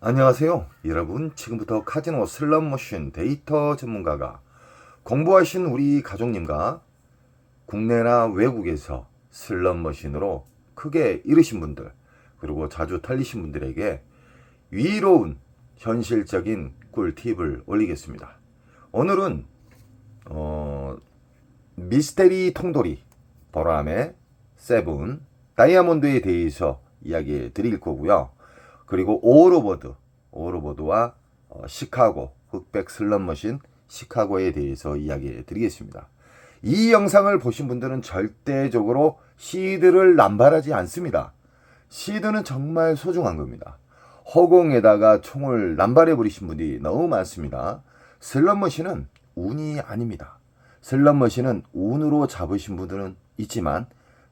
안녕하세요. 여러분, 지금부터 카지노 슬롯머신 데이터 전문가가 공부하신 우리 가족님과 국내나 외국에서 슬롯머신으로 크게 잃으신 분들, 그리고 자주 털리신 분들에게 위로운 현실적인 꿀팁을 올리겠습니다. 오늘은 미스테리 통돌이 보람의 세븐 다이아몬드에 대해서 이야기 드릴 거고요. 그리고 오로보드와 시카고 흑백 슬롯머신 시카고에 대해서 이야기 드리겠습니다. 이 영상을 보신 분들은 절대적으로 시드를 남발하지 않습니다. 시드는 정말 소중한 겁니다. 허공에다가 총을 남발해 버리신 분이 너무 많습니다. 슬롯머신은 운이 아닙니다. 슬롯머신은 운으로 잡으신 분들은 있지만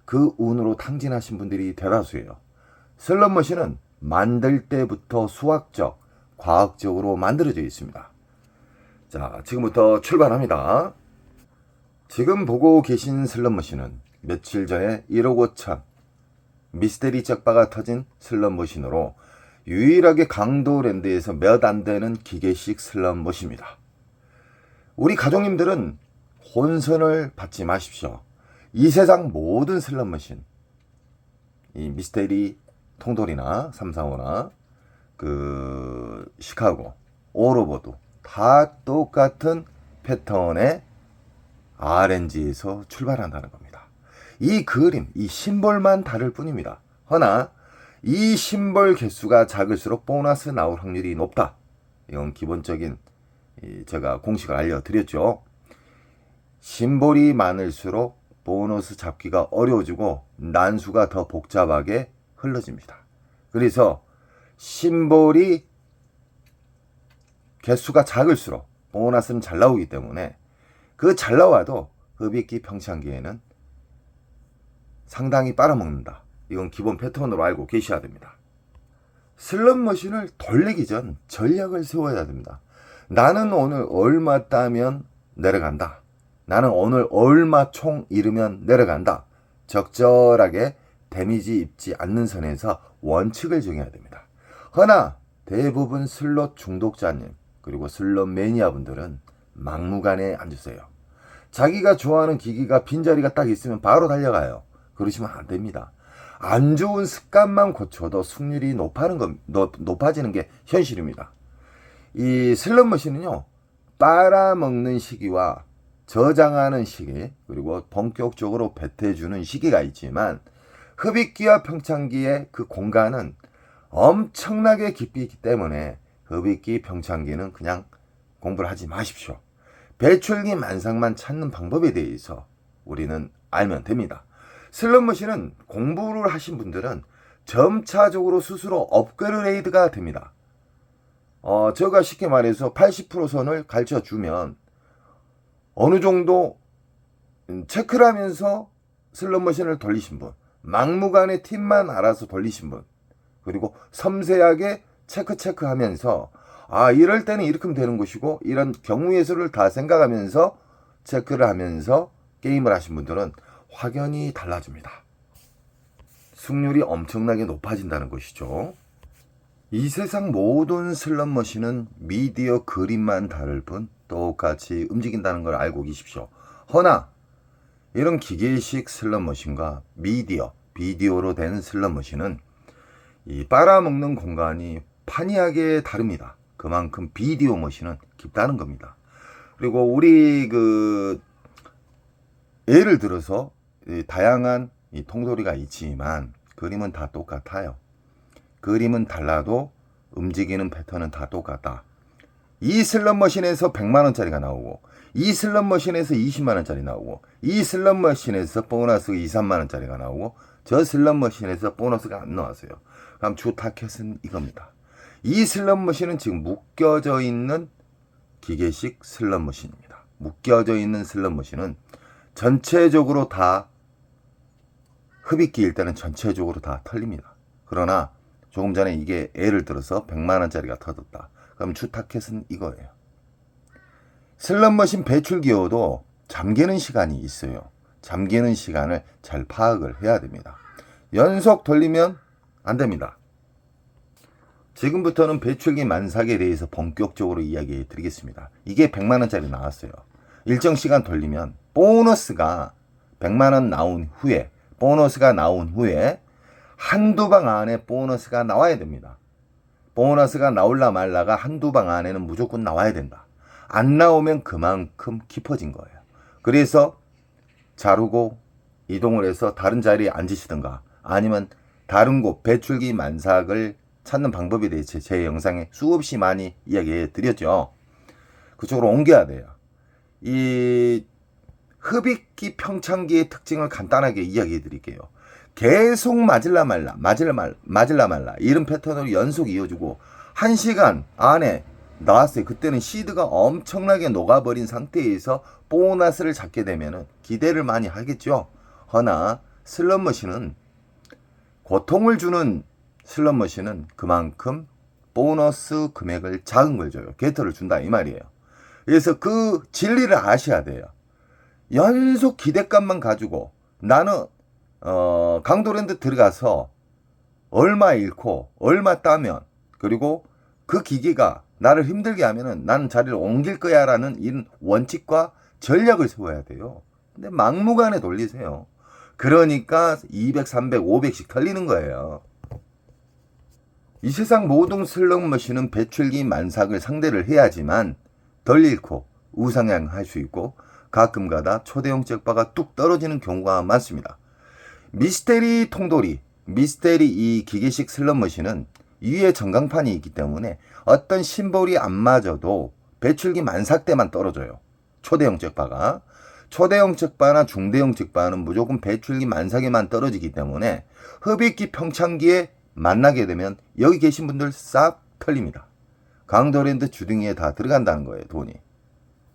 그 운으로 탕진하신 분들이 대다수예요. 슬롯머신은 만들 때부터 수학적, 과학적으로 만들어져 있습니다. 자, 지금부터 출발합니다. 지금 보고 계신 슬롯머신은 며칠 전에 1억 5천 미스테리 짝바가 터진 슬롯머신으로 유일하게 강도랜드에서 몇 안 되는 기계식 슬롯머신입니다. 우리 가족님들은 혼선을 받지 마십시오. 이 세상 모든 슬롯머신, 이 미스테리 통돌이나 345나 시카고, 오로보드 다 똑같은 패턴의 RNG에서 출발한다는 겁니다. 이 그림, 이 심볼만 다를 뿐입니다. 허나 이 심볼 개수가 작을수록 보너스 나올 확률이 높다. 이건 기본적인 제가 공식을 알려드렸죠. 심볼이 많을수록 보너스 잡기가 어려워지고 난수가 더 복잡하게 흘러집니다. 그래서 심볼이 개수가 작을수록 보너스는 잘 나오기 때문에 그 잘 나와도 흡입기 평창기에는 상당히 빨아먹는다. 이건 기본 패턴으로 알고 계셔야 됩니다. 슬롯머신을 돌리기 전 전략을 세워야 됩니다. 나는 오늘 얼마 따면 내려간다. 나는 오늘 얼마 총 잃으면 내려간다. 적절하게 데미지 입지 않는 선에서 원칙을 정해야 됩니다. 허나 대부분 슬롯 중독자님 그리고 슬롯 매니아 분들은 막무가내에 앉으세요. 자기가 좋아하는 기기가 빈자리가 딱 있으면 바로 달려가요. 그러시면 안 됩니다. 안 좋은 습관만 고쳐도 승률이 높아지는 게 현실입니다. 이 슬롯머신은요, 빨아먹는 시기와 저장하는 시기, 그리고 본격적으로 배태주는 시기가 있지만 흡입기와 평창기의 그 공간은 엄청나게 깊이 있기 때문에 흡입기, 평창기는 그냥 공부를 하지 마십시오. 배출기 만상만 찾는 방법에 대해서 우리는 알면 됩니다. 슬롯머신은 공부를 하신 분들은 점차적으로 스스로 업그레이드가 됩니다. 제가 쉽게 말해서 80% 선을 가르쳐 주면 어느 정도 체크를 하면서 슬롯머신을 돌리신 분, 막무가내 팁만 알아서 돌리신 분, 그리고 섬세하게 체크하면서 이럴 때는 이렇게 하면 되는 것이고 이런 경우의 수를 다 생각하면서 체크를 하면서 게임을 하신 분들은 확연히 달라집니다. 승률이 엄청나게 높아진다는 것이죠. 이 세상 모든 슬롯머신은 미디어 그림만 다를 뿐 똑같이 움직인다는 걸 알고 계십시오. 허나 이런 기계식 슬롯머신과 비디오로 된 슬롯머신은 이 빨아먹는 공간이 판이하게 다릅니다. 그만큼 비디오 머신은 깊다는 겁니다. 그리고 우리 예를 들어서 다양한 통돌이가 있지만 그림은 다 똑같아요. 그림은 달라도 움직이는 패턴은 다 똑같다. 이 슬롯머신에서 100만원짜리가 나오고 이 슬롯머신에서 20만원짜리 나오고 이 슬롯머신에서 보너스 2, 3만원짜리가 나오고 저 슬롯머신에서 보너스가 안 나왔어요. 그럼 주 타켓은 이겁니다. 이 슬롯머신은 지금 묶여져 있는 기계식 슬롯머신입니다. 묶여져 있는 슬롯머신은 전체적으로 다 흡입기일 때는 전체적으로 다 털립니다. 그러나 조금 전에 이게 예를 들어서 100만원짜리가 터졌다. 그럼 주 타켓은 이거예요. 슬롯머신 배출기어도 잠기는 시간이 있어요. 잠기는 시간을 잘 파악을 해야 됩니다. 연속 돌리면 안 됩니다. 지금부터는 배출기 만삭에 대해서 본격적으로 이야기해 드리겠습니다. 이게 100만원짜리 나왔어요. 일정 시간 돌리면 보너스가 100만원 나온 후에 한두 방 안에 보너스가 나와야 됩니다. 보너스가 나올라 말라가 한두 방 안에는 무조건 나와야 된다. 안 나오면 그만큼 깊어진 거예요. 그래서 자르고 이동을 해서 다른 자리에 앉으시든가 아니면 다른 곳 배출기 만삭을 찾는 방법에 대해서 제 영상에 수없이 많이 이야기해 드렸죠. 그쪽으로 옮겨야 돼요. 이 흡입기 평창기의 특징을 간단하게 이야기해 드릴게요. 계속 맞을라 말라 이런 패턴으로 연속 이어주고 1시간 안에 나왔어요. 그때는 시드가 엄청나게 녹아버린 상태에서 보너스를 잡게 되면 기대를 많이 하겠죠. 허나 슬롯머신은 고통을 주는 슬롯머신은 그만큼 보너스 금액을 작은 걸 줘요. 게터를 준다 이 말이에요. 그래서 그 진리를 아셔야 돼요. 연속 기대감만 가지고 나는 강도랜드 들어가서 얼마 잃고 얼마 따면 그리고 그 기계가 나를 힘들게 하면은 나는 자리를 옮길 거야 라는 이런 원칙과 전략을 세워야 돼요. 근데 막무가내 돌리세요. 그러니까 200, 300, 500씩 털리는 거예요. 이 세상 모든 슬롯머신은 배출기 만삭을 상대를 해야지만 덜 잃고 우상향할 수 있고 가끔가다 초대형 잭바가 뚝 떨어지는 경우가 많습니다. 미스테리 통돌이, 미스테리 이 기계식 슬롯머신은 위에 전광판이 있기 때문에 어떤 심볼이 안 맞아도 배출기 만삭 때만 떨어져요. 초대형 잭바가. 초대형 잭바나 중대형 잭바는 무조건 배출기 만삭에만 떨어지기 때문에 흡입기 평창기에 만나게 되면 여기 계신 분들 싹 털립니다. 강도랜드 주둥이에 다 들어간다는 거예요, 돈이.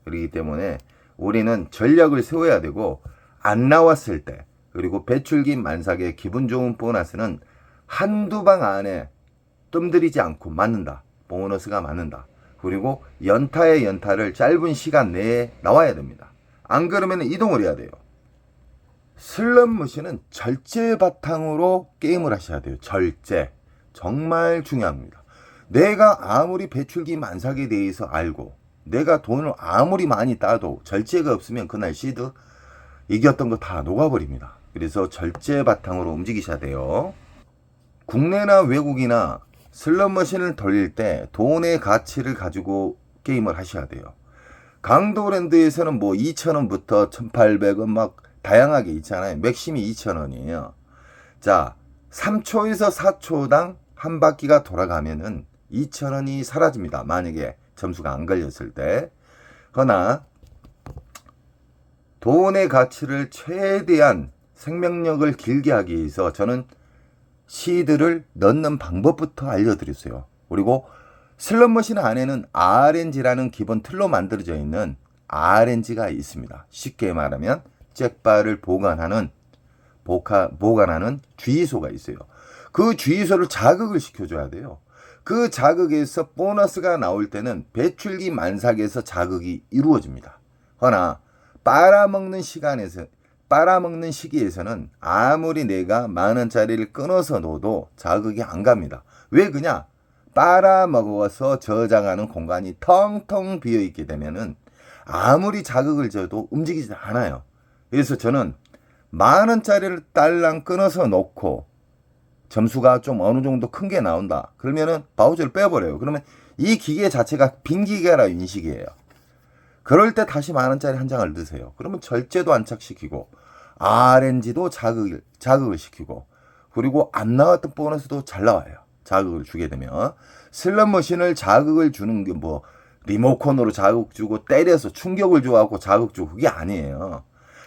그렇기 때문에 우리는 전략을 세워야 되고 안 나왔을 때 그리고 배출기 만삭의 기분 좋은 보너스는 한두 방 안에 뜸들이지 않고 맞는다. 보너스가 맞는다. 그리고 연타의 연타를 짧은 시간 내에 나와야 됩니다. 안 그러면 이동을 해야 돼요. 슬롯머신은 절제 바탕으로 게임을 하셔야 돼요. 절제. 정말 중요합니다. 내가 아무리 배출기 만삭에 대해서 알고 내가 돈을 아무리 많이 따도 절제가 없으면 그날 시드 이겼던 거 다 녹아버립니다. 그래서 절제 바탕으로 움직이셔야 돼요. 국내나 외국이나 슬롯머신을 돌릴 때 돈의 가치를 가지고 게임을 하셔야 돼요. 강도랜드에서는 뭐 2,000원부터 1,800원 막 다양하게 있잖아요. 맥심이 2,000원이에요. 자, 3초에서 4초당 한 바퀴가 돌아가면은 2,000원이 사라집니다. 만약에 점수가 안 걸렸을 때. 허나 돈의 가치를 최대한 생명력을 길게 하기 위해서 저는 시드를 넣는 방법부터 알려드렸어요. 그리고 슬롯머신 안에는 RNG라는 기본 틀로 만들어져 있는 RNG가 있습니다. 쉽게 말하면 잭바를 보관하는 주의소가 있어요. 그 주의소를 자극을 시켜줘야 돼요. 그 자극에서 보너스가 나올 때는 배출기 만삭에서 자극이 이루어집니다. 허나 빨아먹는 시기에서는 아무리 내가 10,000원짜리를 끊어서 놓아도 자극이 안 갑니다. 왜 그냐? 빨아먹어서 저장하는 공간이 텅텅 비어있게 되면은 아무리 자극을 줘도 움직이지 않아요. 그래서 저는 10,000원짜리를 딸랑 끊어서 놓고 점수가 좀 어느 정도 큰 게 나온다. 그러면은 바우처를 빼버려요. 그러면 이 기계 자체가 빈 기계라 인식이에요. 그럴 때 다시 10,000원짜리 한 장을 넣으세요. 그러면 절제도 안착시키고 RNG도 자극을 시키고 그리고 안 나왔던 보너스도 잘 나와요. 자극을 주게 되면 슬롯머신을 자극을 주는 게 뭐 리모컨으로 자극 주고 때려서 충격을 줘갖고 자극 주고 그게 아니에요.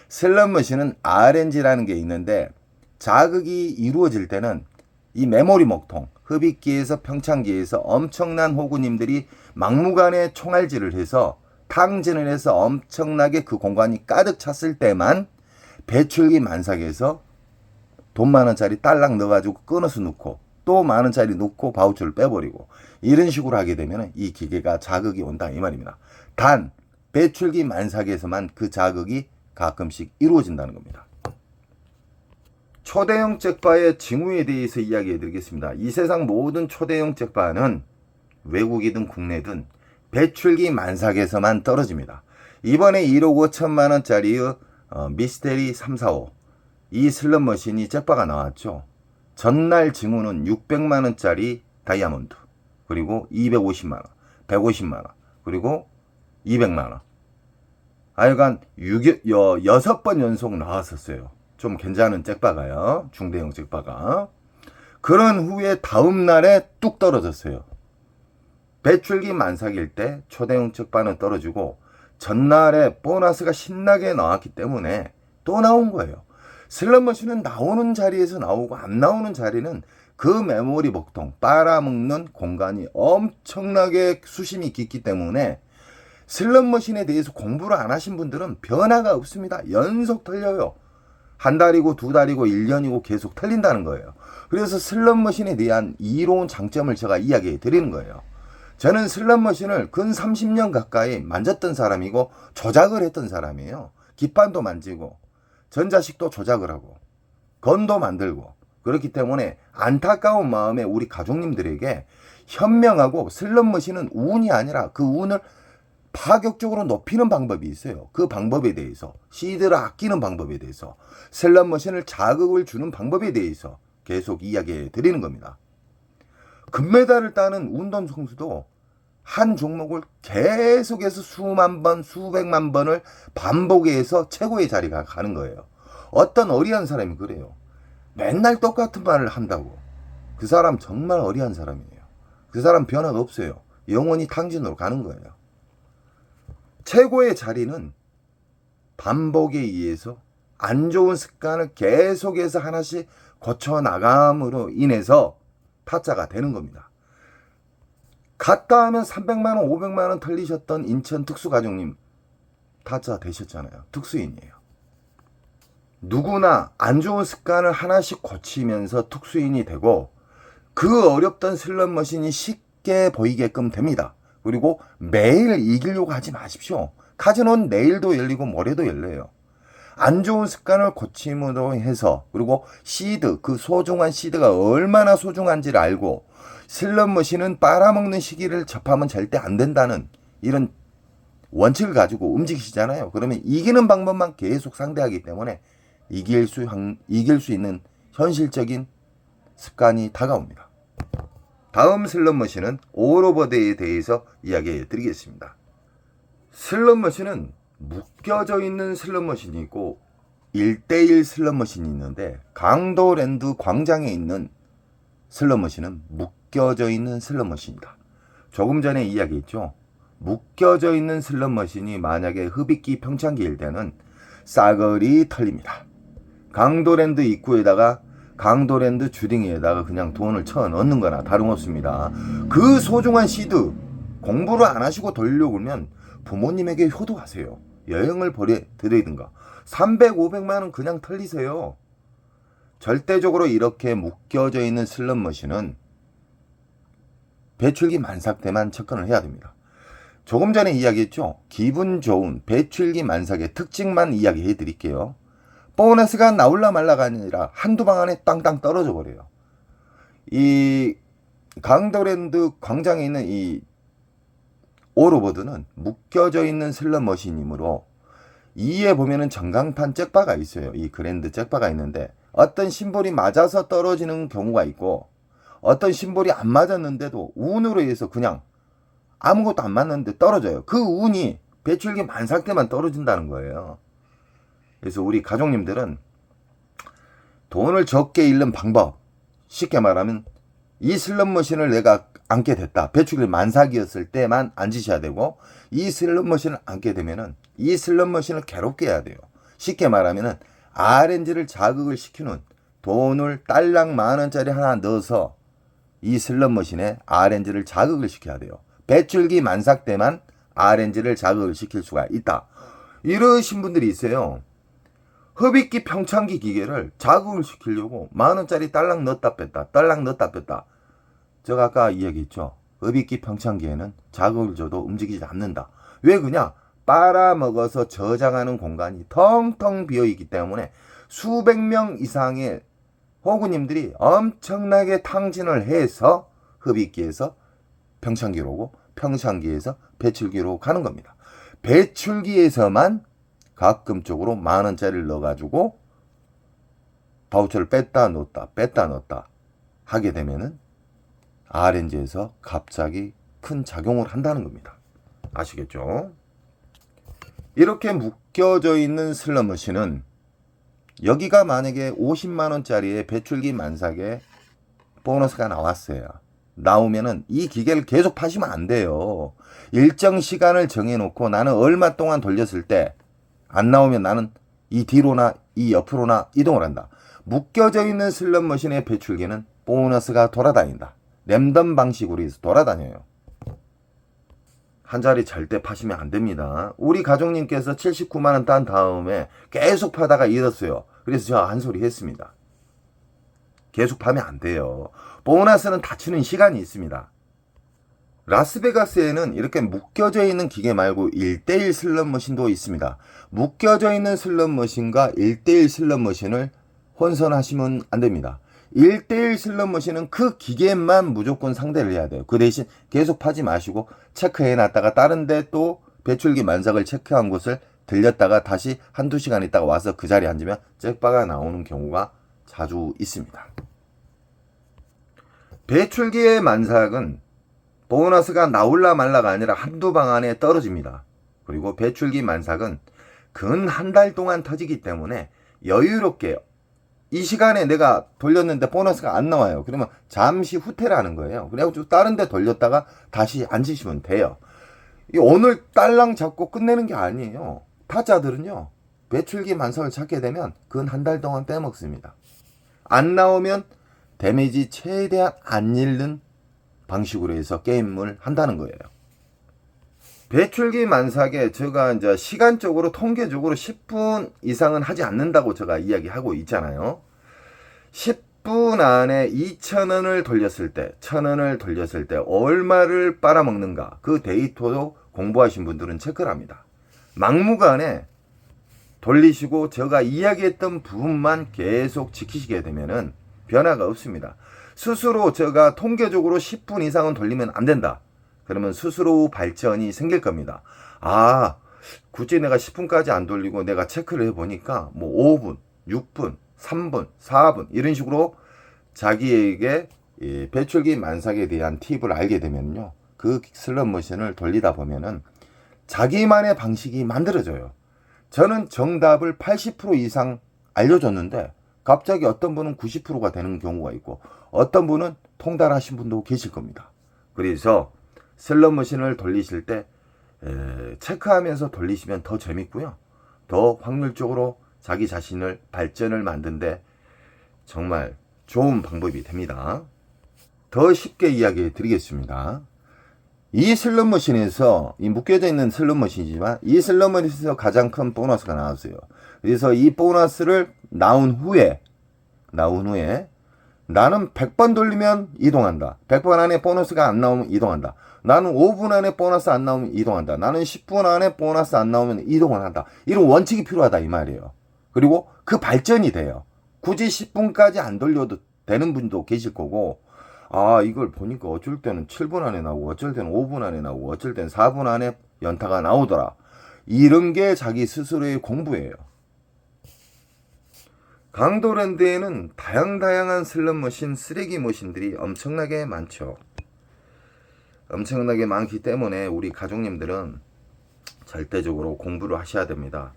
슬롯머신은 RNG라는 게 있는데 자극이 이루어질 때는 이 메모리 먹통, 흡입기에서 평창기에서 엄청난 호구님들이 막무가내 총알질을 해서 탕진을 해서 엄청나게 그 공간이 가득 찼을 때만 배출기 만삭에서 돈 10,000원짜리 딸랑 넣어가지고 끊어서 넣고 또 10,000원짜리 넣고 바우처를 빼버리고 이런 식으로 하게 되면 이 기계가 자극이 온다 이 말입니다. 단 배출기 만삭에서만 그 자극이 가끔씩 이루어진다는 겁니다. 초대형 잭바의 징후에 대해서 이야기해 드리겠습니다. 이 세상 모든 초대형 잭바는 외국이든 국내든 배출기 만삭에서만 떨어집니다. 이번에 1억 5천만 원짜리의 미스테리 345 이 슬롯머신이 잭바가 나왔죠. 전날 징후는 600만 원짜리 다이아몬드, 그리고 250만 원, 150만 원, 그리고 200만 원. 하여간 6번 연속 나왔었어요. 좀 괜찮은 잭바가요. 중대형 잭바가. 그런 후에 다음 날에 뚝 떨어졌어요. 배출기 만삭일 때 초대형 잭바는 떨어지고 전날에 보너스가 신나게 나왔기 때문에 또 나온 거예요. 슬롯머신은 나오는 자리에서 나오고 안 나오는 자리는 그 메모리 복통, 빨아먹는 공간이 엄청나게 수심이 깊기 때문에 슬롯머신에 대해서 공부를 안 하신 분들은 변화가 없습니다. 연속 틀려요. 한 달이고 두 달이고 1년이고 계속 틀린다는 거예요. 그래서 슬롯머신에 대한 이로운 장점을 제가 이야기해 드리는 거예요. 저는 슬롯머신을 근 30년 가까이 만졌던 사람이고 조작을 했던 사람이에요. 기판도 만지고 전자식도 조작을 하고 건도 만들고 그렇기 때문에 안타까운 마음에 우리 가족님들에게 현명하고 슬롯머신은 운이 아니라 그 운을 파격적으로 높이는 방법이 있어요. 그 방법에 대해서 시드를 아끼는 방법에 대해서 슬롯머신을 자극을 주는 방법에 대해서 계속 이야기해 드리는 겁니다. 금메달을 따는 운동 선수도 한 종목을 계속해서 수만 번, 수백만 번을 반복해서 최고의 자리가 가는 거예요. 어떤 어리한 사람이 그래요. 맨날 똑같은 말을 한다고. 그 사람 정말 어리한 사람이에요. 그 사람 변화가 없어요. 영원히 탕진으로 가는 거예요. 최고의 자리는 반복에 의해서 안 좋은 습관을 계속해서 하나씩 고쳐 나감으로 인해서 타짜가 되는 겁니다. 갔다 하면 300만 원, 500만 원 털리셨던 인천 특수가족님 타짜 되셨잖아요. 특수인이에요. 누구나 안 좋은 습관을 하나씩 고치면서 특수인이 되고 그 어렵던 슬롯머신이 쉽게 보이게끔 됩니다. 그리고 매일 이기려고 하지 마십시오. 카지노는 내일도 열리고 모레도 열려요. 안 좋은 습관을 고침으로 해서 그리고 시드, 그 소중한 시드가 얼마나 소중한지를 알고 슬롯머신은 빨아먹는 시기를 접하면 절대 안 된다는 이런 원칙을 가지고 움직이시잖아요. 그러면 이기는 방법만 계속 상대하기 때문에 이길 수 있는 현실적인 습관이 다가옵니다. 다음 슬롯머신은 올오버데이에 대해서 이야기해 드리겠습니다. 슬롯머신은 묶여져 있는 슬롯머신이 있고 1대1 슬롯머신이 있는데 강도랜드 광장에 있는 슬롯머신은 묶여져 있는 슬롯머신이다. 조금 전에 이야기했죠. 묶여져 있는 슬롯머신이 만약에 흡입기 평창기일 때는 싸그리 털립니다. 강도랜드 입구에다가 강도랜드 주딩에다가 그냥 돈을 쳐 넣는 거나 다름없습니다. 그 소중한 시드 공부를 안 하시고 돌려고 그러면 부모님에게 효도하세요. 여행을 보내드리든가 300, 500만 원 그냥 털리세요. 절대적으로 이렇게 묶여져 있는 슬롯머신은 배출기 만삭 때만 접근을 해야 됩니다. 조금 전에 이야기했죠. 기분 좋은 배출기 만삭의 특징만 이야기해 드릴게요. 보너스가 나올라 말라가 아니라 한두 방 안에 땅땅 떨어져 버려요. 이 강도랜드 광장에 있는 이 올오버드는 묶여져 있는 슬롯머신이므로 이에 보면은 전광판 잭바가 있어요. 이 그랜드 잭바가 있는데 어떤 심볼이 맞아서 떨어지는 경우가 있고 어떤 심볼이 안 맞았는데도 운으로 해서 그냥 아무것도 안 맞는데 떨어져요. 그 운이 배출기 만삭 때만 떨어진다는 거예요. 그래서 우리 가족님들은 돈을 적게 잃는 방법, 쉽게 말하면 이 슬롯머신을 내가 앉게 됐다. 배출기 만삭이었을 때만 앉으셔야 되고 이 슬롯머신을 앉게 되면은 이 슬롯머신을 괴롭게 해야 돼요. 쉽게 말하면은 RNG를 자극을 시키는 돈을 딸랑 만원짜리 하나 넣어서 이 슬롯머신에 RNG를 자극을 시켜야 돼요. 배출기 만삭 때만 RNG를 자극을 시킬 수가 있다. 이러신 분들이 있어요. 흡입기 평창기 기계를 자극을 시키려고 만원짜리 딸랑 넣었다 뺐다 딸랑 넣었다 뺐다. 제가 아까 이야기했죠. 흡입기 평창기에는 자극을 줘도 움직이지 않는다. 왜 그냐? 빨아먹어서 저장하는 공간이 텅텅 비어있기 때문에 수백 명 이상의 호구님들이 엄청나게 탕진을 해서 흡입기에서 평창기로 오고 평창기에서 배출기로 가는 겁니다. 배출기에서만 가끔적으로 10,000원짜리를 넣어가지고 바우처를 뺐다 넣었다 하게 되면은 RNG에서 갑자기 큰 작용을 한다는 겁니다. 아시겠죠? 이렇게 묶여져 있는 슬롯머신은 여기가 만약에 50만원짜리의 배출기 만삭에 보너스가 나왔어요. 나오면은 이 기계를 계속 파시면 안 돼요. 일정 시간을 정해놓고 나는 얼마 동안 돌렸을 때 안 나오면 나는 이 뒤로나 이 옆으로나 이동을 한다. 묶여져 있는 슬롯머신의 배출기는 보너스가 돌아다닌다. 랜덤 방식으로 해서 돌아다녀요. 한 자리 절대 파시면 안 됩니다. 우리 가족님께서 79만원 딴 다음에 계속 파다가 잃었어요. 그래서 제가 한 소리 했습니다. 계속 파면 안 돼요. 보너스는 닫히는 시간이 있습니다. 라스베가스에는 이렇게 묶여져 있는 기계 말고 1대1 슬롯머신도 있습니다. 묶여져 있는 슬롯머신과 1대1 슬롯머신을 혼선하시면 안 됩니다. 1대1 슬롯머신은 그 기계만 무조건 상대를 해야 돼요. 그 대신 계속 파지 마시고 체크해 놨다가 다른 데 또 배출기 만삭을 체크한 곳을 들렸다가 다시 한두 시간 있다가 와서 그 자리에 앉으면 잭바가 나오는 경우가 자주 있습니다. 배출기의 만삭은 보너스가 나올라 말라가 아니라 한두 방 안에 떨어집니다. 그리고 배출기 만삭은 근 한 달 동안 터지기 때문에 여유롭게 이 시간에 내가 돌렸는데 보너스가 안 나와요. 그러면 잠시 후퇴를 하는 거예요. 그래가지고 다른 데 돌렸다가 다시 앉으시면 돼요. 오늘 딸랑 잡고 끝내는 게 아니에요. 타짜들은요, 배출기 만삭을 찾게 되면 근 한 달 동안 빼먹습니다. 안 나오면 데미지 최대한 안 잃는 방식으로 해서 게임을 한다는 거예요. 배출기 만삭에 제가 이제 시간적으로 통계적으로 10분 이상은 하지 않는다고 제가 이야기하고 있잖아요. 10분 안에 2,000원을 돌렸을 때, 1,000원을 돌렸을 때 얼마를 빨아먹는가, 그 데이터도 공부하신 분들은 체크를 합니다. 막무가내 돌리시고 제가 이야기했던 부분만 계속 지키시게 되면은 변화가 없습니다. 스스로 제가 통계적으로 10분 이상은 돌리면 안 된다. 그러면 스스로 발전이 생길 겁니다. 아, 굳이 내가 10분까지 안 돌리고 내가 체크를 해보니까 뭐 5분, 6분, 3분, 4분 이런 식으로 자기에게 배출기 만삭에 대한 팁을 알게 되면요, 그 슬롯머신을 돌리다 보면은 자기만의 방식이 만들어져요. 저는 정답을 80% 이상 알려줬는데 갑자기 어떤 분은 90%가 되는 경우가 있고 어떤 분은 통달하신 분도 계실 겁니다. 그래서 슬롯머신을 돌리실 때 체크하면서 돌리시면 더 재밌고요, 더 확률적으로 자기 자신을 발전을 만드는데 정말 좋은 방법이 됩니다. 더 쉽게 이야기해 드리겠습니다. 이 슬롯머신에서, 이 묶여져 있는 슬롯머신이지만 이 슬롯머신에서 가장 큰 보너스가 나왔어요. 그래서 이 보너스를 나온 후에 나는 100번 돌리면 이동한다. 100번 안에 보너스가 안 나오면 이동한다. 나는 5분 안에 보너스 안 나오면 이동한다. 나는 10분 안에 보너스 안 나오면 이동을 한다. 이런 원칙이 필요하다 이 말이에요. 그리고 그 발전이 돼요. 굳이 10분까지 안 돌려도 되는 분도 계실 거고, 아, 이걸 보니까 어쩔 때는 7분 안에 나오고 어쩔 때는 5분 안에 나오고 어쩔 때는 4분 안에 연타가 나오더라. 이런 게 자기 스스로의 공부예요. 강도랜드에는 다양한 슬롯머신, 쓰레기 머신들이 엄청나게 많죠. 엄청나게 많기 때문에 우리 가족님들은 절대적으로 공부를 하셔야 됩니다.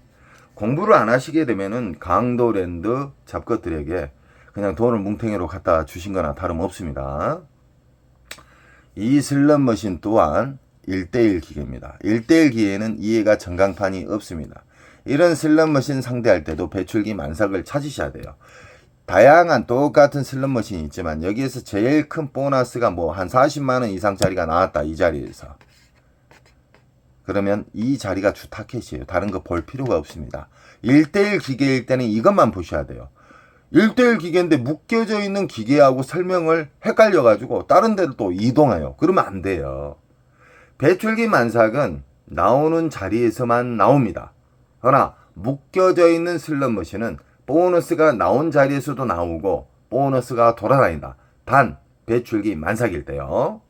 공부를 안 하시게 되면은 강도랜드 잡것들에게 그냥 돈을 뭉탱이로 갖다 주신 거나 다름없습니다. 이 슬롯머신 또한 1대1 기계입니다. 1대1 기계에는 이해가 전광판이 없습니다. 이런 슬롯머신 상대할 때도 배출기 만삭을 찾으셔야 돼요. 다양한 똑같은 슬롯머신이 있지만 여기에서 제일 큰 보너스가 뭐 한 40만원 이상짜리가 나왔다, 이 자리에서. 그러면 이 자리가 주 타켓이에요. 다른 거 볼 필요가 없습니다. 1대1 기계일 때는 이것만 보셔야 돼요. 1대1 기계인데 묶여져 있는 기계하고 설명을 헷갈려가지고 다른 데로 또 이동해요. 그러면 안 돼요. 배출기 만삭은 나오는 자리에서만 나옵니다. 그러나 묶여져 있는 슬롯머신은 보너스가 나온 자리에서도 나오고 보너스가 돌아다닌다. 단 배출기 만삭일 때요.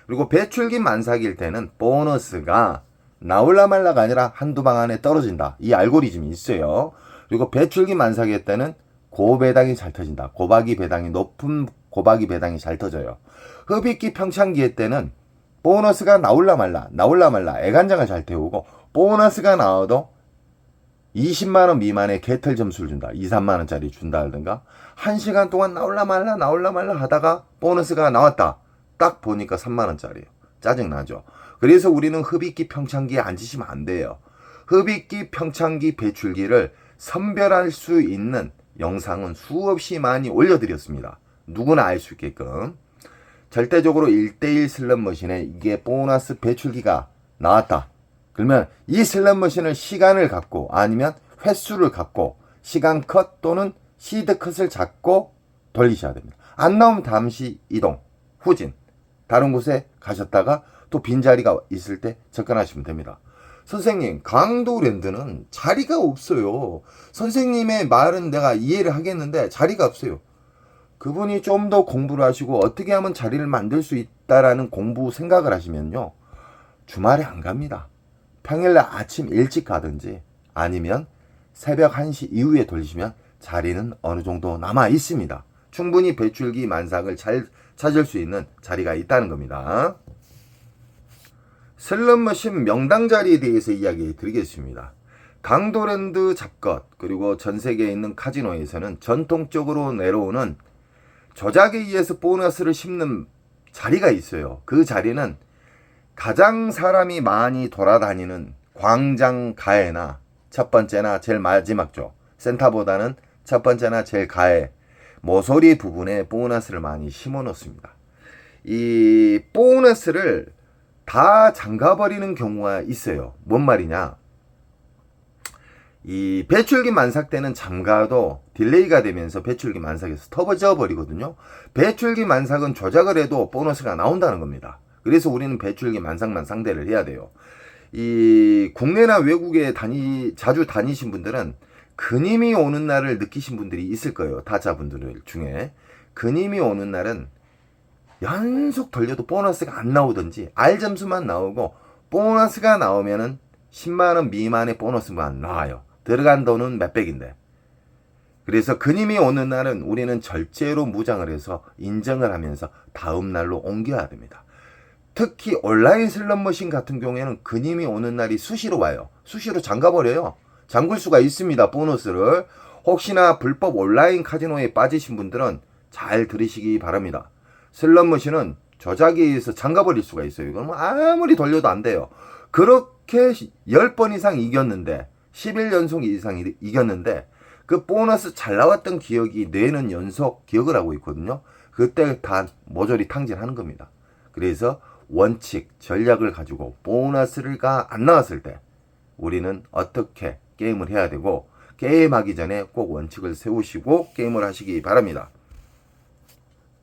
그리고 배출기 만삭일 때는 보너스가 나올라 말라가 아니라 한두 방 안에 떨어진다. 이 알고리즘이 있어요. 그리고 배출기 만삭일 때는 고배당이 잘 터진다. 높은 고박이 배당이 잘 터져요. 흡입기 평창기일 때는 보너스가 나올라 말라 애간장을 잘 태우고, 보너스가 나와도 20만원 미만의 개털 점수를 준다. 2, 3만원짜리 준다든가, 1시간 동안 나올라 말라 하다가 보너스가 나왔다. 딱 보니까 3만원짜리예요. 짜증나죠. 그래서 우리는 흡입기 평창기에 앉으시면 안 돼요. 흡입기 평창기 배출기를 선별할 수 있는 영상은 수없이 많이 올려드렸습니다. 누구나 알 수 있게끔. 절대적으로 1대1 슬롯머신에 이게 보너스 배출기가 나왔다. 그러면 이 슬롯머신을 시간을 갖고, 아니면 횟수를 갖고 시간 컷 또는 시드 컷을 잡고 돌리셔야 됩니다. 안 나오면 잠시 이동, 후진, 다른 곳에 가셨다가 또 빈자리가 있을 때 접근하시면 됩니다. 선생님, 강도랜드는 자리가 없어요. 선생님의 말은 내가 이해를 하겠는데 자리가 없어요. 그분이 좀 더 공부를 하시고 어떻게 하면 자리를 만들 수 있다라는 공부 생각을 하시면요, 주말에 안 갑니다. 평일날 아침 일찍 가든지 아니면 새벽 1시 이후에 돌리시면 자리는 어느 정도 남아 있습니다. 충분히 배출기 만삭을 잘 찾을 수 있는 자리가 있다는 겁니다. 슬롯머신 명당 자리에 대해서 이야기 드리겠습니다. 강도랜드 잡것, 그리고 전 세계에 있는 카지노에서는 전통적으로 내려오는 조작에 의해서 보너스를 씹는 자리가 있어요. 그 자리는 가장 사람이 많이 돌아다니는 광장 가해나 첫 번째나 제일 마지막죠. 센터보다는 첫 번째나 제일 가해, 모서리 부분에 보너스를 많이 심어 놓습니다. 이 보너스를 다 잠가버리는 경우가 있어요. 뭔 말이냐? 이 배출기 만삭 때는 잠가도 딜레이가 되면서 배출기 만삭에서 터져 버리거든요. 배출기 만삭은 조작을 해도 보너스가 나온다는 겁니다. 그래서 우리는 배출기 만삭만 상대를 해야 돼요. 이 국내나 외국에 자주 다니신 분들은 근임이 오는 날을 느끼신 분들이 있을 거예요. 타자분들 중에. 근임이 오는 날은 연속 돌려도 보너스가 안 나오든지 R점수만 나오고, 보너스가 나오면은 10만원 미만의 보너스만 나와요. 들어간 돈은 몇백인데. 그래서 근임이 오는 날은 우리는 절제로 무장을 해서 인정을 하면서 다음 날로 옮겨야 됩니다. 특히 온라인 슬롯머신 같은 경우에는 근임이 오는 날이 수시로 와요. 수시로 잠가버려요. 잠글 수가 있습니다. 보너스를. 혹시나 불법 온라인 카지노에 빠지신 분들은 잘 들으시기 바랍니다. 슬롯머신은 조작에 의해서 잠가버릴 수가 있어요. 이건 아무리 돌려도 안 돼요. 그렇게 10번 이상 이겼는데, 11연속 이상 이겼는데, 그 보너스 잘 나왔던 기억이 뇌는 연속 기억을 하고 있거든요. 그때 다 모조리 탕진하는 겁니다. 그래서 원칙, 전략을 가지고 보너스가 안 나왔을 때 우리는 어떻게 게임을 해야 되고, 게임하기 전에 꼭 원칙을 세우시고 게임을 하시기 바랍니다.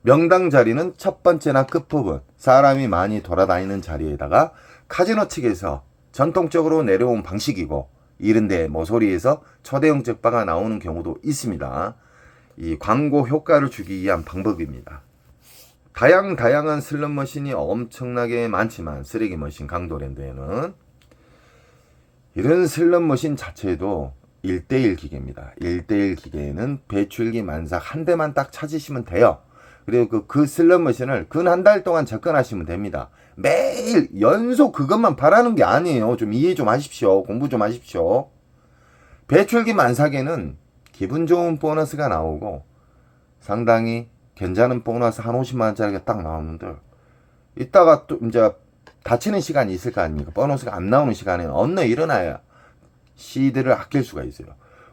명당 자리는 첫 번째나 끝부분, 사람이 많이 돌아다니는 자리에다가 카지노 측에서 전통적으로 내려온 방식이고, 이런데 모서리에서 초대형 적바가 나오는 경우도 있습니다. 이 광고 효과를 주기 위한 방법입니다. 다양한 슬롯머신이 엄청나게 많지만, 쓰레기 머신 강도랜드에는 이런 슬롯머신 자체도 1대1 기계입니다. 1대1 기계에는 배출기 만삭 한 대만 딱 찾으시면 돼요. 그리고 그 슬롯머신을 근 한 달 동안 접근하시면 됩니다. 매일 연속 그것만 바라는 게 아니에요. 좀 이해 좀 하십시오. 공부 좀 하십시오. 배출기 만삭에는 기분 좋은 보너스가 나오고, 상당히 괜찮은 보너스 한 50만원짜리가 딱 나오는데, 이따가 또 이제 다치는 시간이 있을 거 아닙니까? 보너스가 안 나오는 시간에는 언제 일어나야 시드를 아낄 수가 있어요.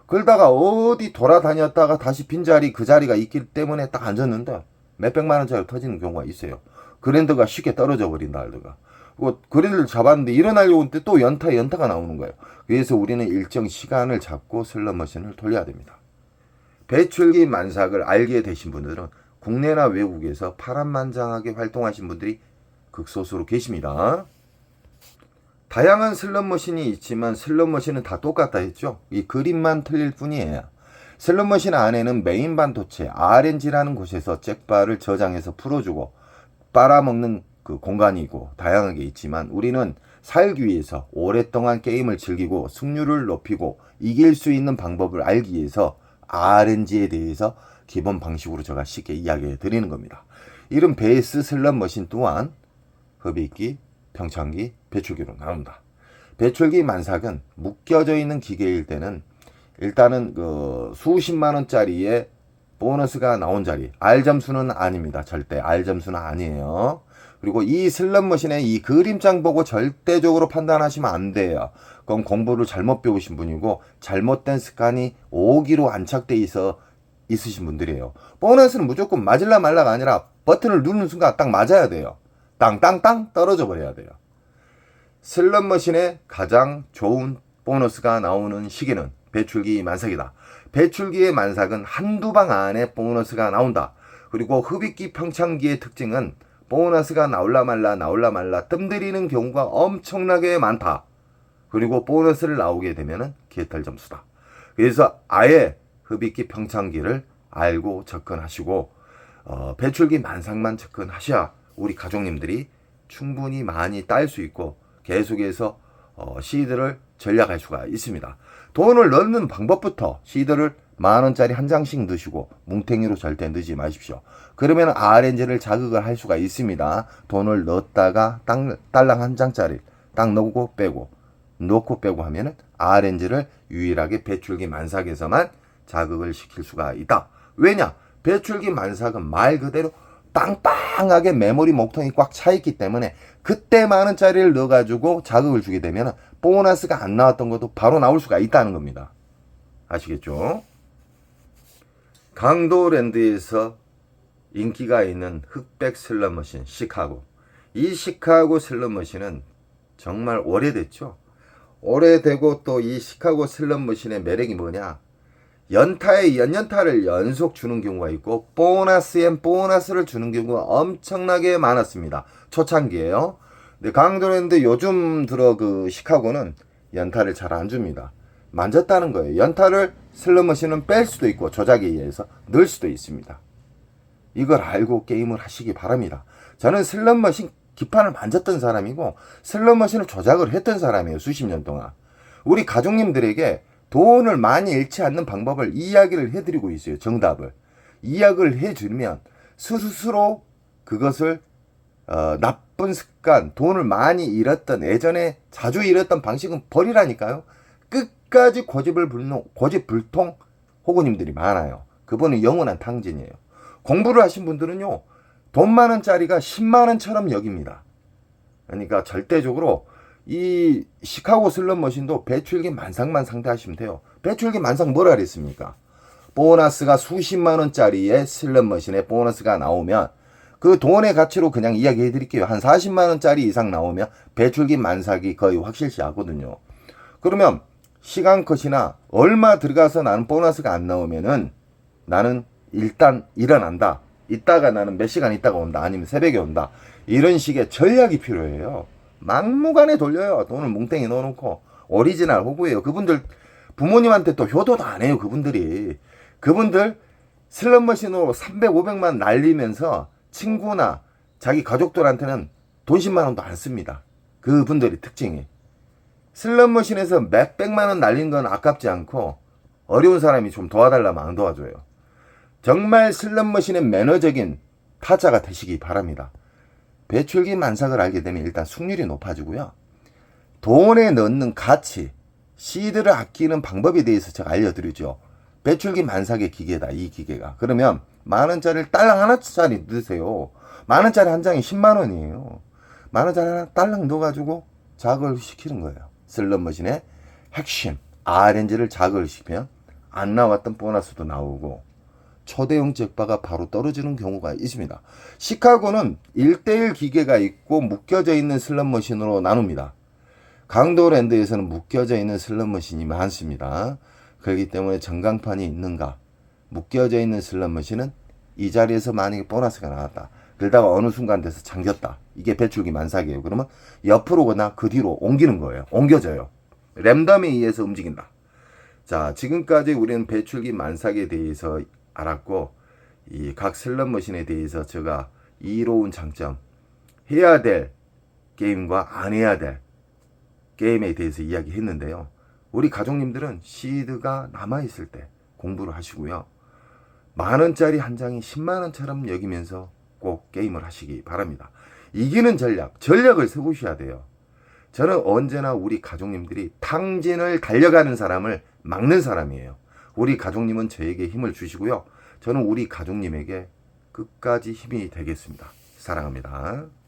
그러다가 어디 돌아다녔다가 다시 빈자리, 그 자리가 있기 때문에 딱 앉았는데 몇백만원짜리 터지는 경우가 있어요. 그랜드가 쉽게 떨어져 버린다 알드가. 그랜드를 잡았는데 일어나려고 할 때 또 연타가 나오는 거예요. 그래서 우리는 일정 시간을 잡고 슬롯머신을 돌려야 됩니다. 배출기 만삭을 알게 되신 분들은 국내나 외국에서 파란만장하게 활동하신 분들이 극소수로 계십니다. 다양한 슬롯머신이 있지만 슬롯머신은 다 똑같다 했죠. 이 그림만 틀릴 뿐이에요. 슬롯머신 안에는 메인 반도체 RNG라는 곳에서 잭바를 저장해서 풀어주고 빨아먹는 그 공간이고 다양하게 있지만 우리는 살기 위해서 오랫동안 게임을 즐기고 승률을 높이고 이길 수 있는 방법을 알기 위해서 RNG에 대해서 기본 방식으로 제가 쉽게 이야기해 드리는 겁니다. 이런 베이스 슬롯머신 또한 흡입기, 평창기, 배출기로 나온다. 배출기 만삭은 묶여져 있는 기계일 때는 일단은 그 수십만 원짜리의 보너스가 나온 자리, R 점수는 아닙니다. 절대 R 점수는 아니에요. 그리고 이 슬롯머신의 이 그림장 보고 절대적으로 판단하시면 안 돼요. 그건 공부를 잘못 배우신 분이고 잘못된 습관이 오기로 안착돼 있으신 분들이에요. 보너스는 무조건 맞을라 말라가 아니라 버튼을 누르는 순간 딱 맞아야 돼요. 땅땅땅 떨어져 버려야 돼요. 슬롯머신의 가장 좋은 보너스가 나오는 시기는 배출기 만삭이다. 배출기의 만삭은 한두 방 안에 보너스가 나온다. 그리고 흡입기 평창기의 특징은 보너스가 나올라 말라 뜸들이는 경우가 엄청나게 많다. 그리고 보너스를 나오게 되면은 개털 점수다. 그래서 아예 흡입기 평창기를 알고 접근하시고 배출기 만삭만 접근하셔야 우리 가족님들이 충분히 많이 딸 수 있고 계속해서 시드를 전략할 수가 있습니다. 돈을 넣는 방법부터 시드를 만원짜리 한 장씩 넣으시고 뭉탱이로 절대 넣지 마십시오. 그러면 RNG를 자극을 할 수가 있습니다. 돈을 넣었다가 딸랑 한 장짜리 딱 넣고 빼고 하면은 RNG를 유일하게 배출기 만삭에서만 자극을 시킬 수가 있다. 왜냐? 배출기 만삭은 말 그대로 빵빵하게 메모리 목통이 꽉 차있기 때문에 그때 만원짜리를 넣어가지고 자극을 주게 되면 보너스가 안 나왔던 것도 바로 나올 수가 있다는 겁니다. 아시겠죠? 강도랜드에서 인기가 있는 흑백 슬롯머신 시카고. 이 시카고 슬롯머신은 정말 오래됐죠. 오래되고 또 이 시카고 슬롯머신의 매력이 뭐냐? 연타에 연타를 연속 주는 경우가 있고 보너스를 주는 경우가 엄청나게 많았습니다. 초창기에요. 근데 강도랜드 요즘 들어 그 시카고는 연타를 잘 안 줍니다. 만졌다는 거예요. 연타를 슬롯머신은 뺄 수도 있고 조작에 의해서 넣을 수도 있습니다. 이걸 알고 게임을 하시기 바랍니다. 저는 슬롯머신 기판을 만졌던 사람이고 슬롯머신을 조작을 했던 사람이에요. 수십 년 동안. 우리 가족님들에게 돈을 많이 잃지 않는 방법을 이야기를 해드리고 있어요. 정답을. 이야기를 해주면 스스로 그것을 나쁜 습관, 돈을 많이 잃었던 예전에 자주 잃었던 방식은 버리라니까요. 끝까지 고집불통 호구님들이 많아요. 그분은 영원한 탕진이에요. 공부를 하신 분들은요. 돈 많은짜리가 10만원처럼 여깁니다. 그러니까 절대적으로 이 시카고 슬롯머신도 배출기 만삭만 상대하시면 돼요. 배출기 만삭 뭐라 그랬습니까? 보너스가 수십만원짜리의 슬롯머신에 보너스가 나오면 그 돈의 가치로 그냥 이야기해 드릴게요. 한 40만원짜리 이상 나오면 배출기 만삭이 거의 확실시 하거든요. 그러면 시간 컷이나 얼마 들어가서 나는 보너스가 안 나오면은 나는 일단 일어난다. 이따가 나는 몇 시간 있다가 온다. 아니면 새벽에 온다. 이런 식의 전략이 필요해요. 막무가내 돌려요. 돈을 뭉탱이 넣어놓고. 오리지널 호구예요. 그분들 부모님한테 또 효도도 안 해요. 그분들 슬롯머신으로 300, 500만 날리면서 친구나 자기 가족들한테는 돈 10만 원도 안 씁니다. 그분들의 특징이. 슬롯머신에서 몇백만 원 날린 건 아깝지 않고 어려운 사람이 좀 도와달라면 안 도와줘요. 정말 슬롯머신의 매너적인 타자가 되시기 바랍니다. 배출기 만삭을 알게 되면 일단 승률이 높아지고요. 돈에 넣는 가치, 시드를 아끼는 방법에 대해서 제가 알려드리죠. 배출기 만삭의 기계다, 이 기계가. 그러면 만원짜리를 딸랑 하나짜리 넣으세요. 만원짜리 한 장이 10만원이에요. 만원짜리 하나 딸랑 넣어가지고 자극을 시키는 거예요. 슬롯머신의 핵심, RNG를 자극을 시키면 안 나왔던 보너스도 나오고 초대형 잭바가 바로 떨어지는 경우가 있습니다. 시카고는 1:1 기계가 있고 묶여져 있는 슬롯머신으로 나눕니다. 강도랜드에서는 묶여져 있는 슬롯머신이 많습니다. 그렇기 때문에 전광판이 있는가? 묶여져 있는 슬롯머신은 이 자리에서 만약에 보너스가 나왔다. 그러다가 어느 순간 돼서 잠겼다. 이게 배출기 만삭이에요. 그러면 옆으로거나 그 뒤로 옮기는 거예요. 옮겨져요. 랜덤에 의해서 움직인다. 자, 지금까지 우리는 배출기 만삭에 대해서 알았고, 이 각 슬롯머신에 대해서 제가 이로운 장점, 해야 될 게임과 안 해야 될 게임에 대해서 이야기했는데요. 우리 가족님들은 시드가 남아있을 때 공부를 하시고요. 만원짜리 한 장이 10만원처럼 여기면서 꼭 게임을 하시기 바랍니다. 이기는 전략을 세우셔야 돼요. 저는 언제나 우리 가족님들이 탕진을 달려가는 사람을 막는 사람이에요. 우리 가족님은 저에게 힘을 주시고요. 저는 우리 가족님에게 끝까지 힘이 되겠습니다. 사랑합니다.